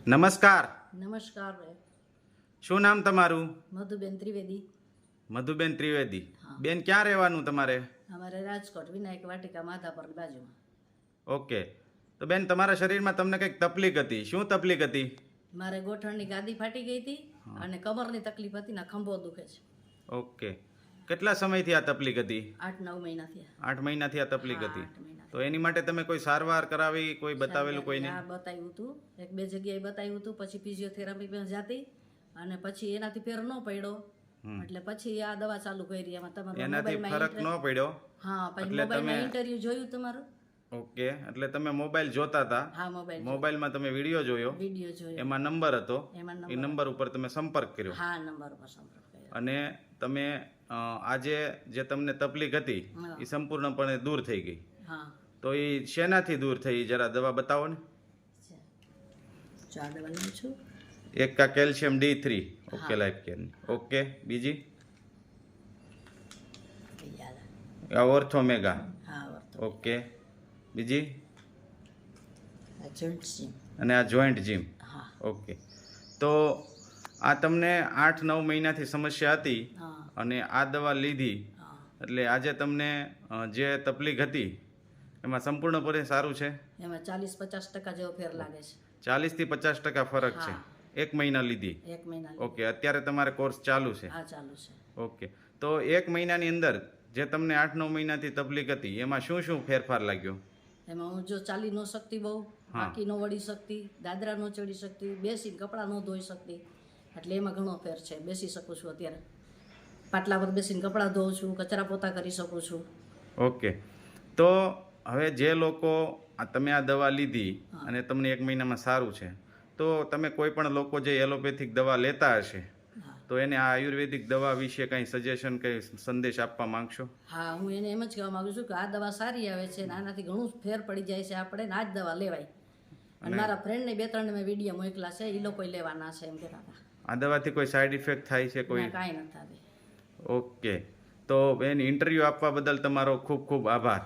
નમસ્કાર. નમસ્કાર ભાઈ. શું નામ તમારું? મધુબેન ત્રિવેદી. મધુબેન ત્રિવેદી. હા. બેન, ક્યાં રહેવાનું તમારે? અમારે રાજકોટ વિનાયક વાટિકા માધાપરની બાજુમાં. ઓકે. તો બેન, તમારા શરીરમાં તમને કંઈક તકલીફ હતી. શું તકલીફ હતી? મારે ગોઠણની ગાદી ફાટી ગઈ હતી અને કમરની તકલીફ હતી ને ખંભો દુખે છે. ઓકે. કેટલા સમયથી આ તકલીફ હતી? 8-9 મહિના થયા. 8 મહિનાથી આ તકલીફ હા, હતી. 8 મહિના. તો એની માટે તમે કોઈ સારવાર કરાવી, કોઈ બતાવેલું કોઈને? આ બતાવ્યું હતું, 1-2 જગ્યાએ બતાવ્યું હતું, પછી ફિઝિયોથેરાપી જાતી અને પછી એનાથી ફેર ન પડ્યો એટલે પછી આ દવા ચાલુ કરી. એમાં તમારો એનાથી ફરક ન પડ્યો? હા, પછી મોબાઈલમાં ઇન્ટરવ્યુ જોયું તમારું. ઓકે. એટલે તમે મોબાઈલ જોતા હતા? હા, મોબાઈલમાં તમે વિડીયો જોયો, જોયો. એમાં નંબર હતો, એમાં એ નંબર ઉપર તમે સંપર્ક કર્યો હા, નંબર પર સંપર્ક કર્યો અને તમે આજે જે તમને તકલીફ હતી એ સંપૂર્ણપણે દૂર થઈ ગઈ. હા. તો એ શેનાથી દૂર થઈ? જરા દવા બતાવો ને. ચા દવા લઉં છું. એક કા કેલ્શિયમ D3. ઓકે, લાઈફ કેરની. ઓકે. બીજી? આ ઓર્થોમેગા. હા, ઓકે. બીજી? Joint gym. અને આ જોઈન્ટ જીમ. હા. ઓકે. તો આ તમને 8-9 મહિનાથી સમસ્યા હતી હા. અને આ દવા લીધી હા. એટલે આજે તમને જે તકલીફ હતી એમાં સંપૂર્ણપણે સારું છે? એમાં 40-50% જેવો ફેર લાગે છે. 40 થી 50% ફરક છે. 1 મહિના લીધી? 1 મહિના. ઓકે. અત્યારે તમારે કોર્સ ચાલુ છે? હા, ચાલુ છે. ઓકે. તો 1 મહિનાની અંદર જે તમને 8-9 મહિનાથી તકલીફ હતી એમાં શું શું ફેરફાર લાગ્યો? એમાં હું જો ચાલી ન શકતી, બહુ બાકી ન વળી શકતી, દાદરા ન ચડી શકતી, બેસીને કપડાં ન ધોઈ શકતી. એટલે એમાં ઘણો ફેર છે. બેસી શકું છું અત્યારે, પાટલા પર બેસીને કપડાં ધોઉં છું, કચરા પોતા કરી શકું છું. ઓકે. તો હવે જે લોકો તમે આ દવા લીધી અને તમને 1 મહિનામાં સારું છે, તો તમે કોઈ પણ લોકો જે એલોપેથિક દવા લેતા હશે તો એને આ આયુર્વેદિક દવા વિશે કંઈ સજેશન, કંઈ સંદેશ આપવા માંગશો? હા, હું એને એમ જ કહેવા માંગુ છું કે આ દવા સારી આવે છે અને આનાથી ઘણું ફેર પડી જાય છે. આપણે આ જ દવા લેવાય. અને મારા ફ્રેન્ડને 2-3 મેં વિડીયો મોકલા છે, એ લોકો લેવાના છે એમ કહેતા હતા. આ દવાથી કોઈ સાઈડ ઇફેક્ટ થાય છે? કોઈ? કાંઈ નથી. ઓકે. તો બેન, ઇન્ટરવ્યૂ આપવા બદલ તમારો ખૂબ ખૂબ આભાર.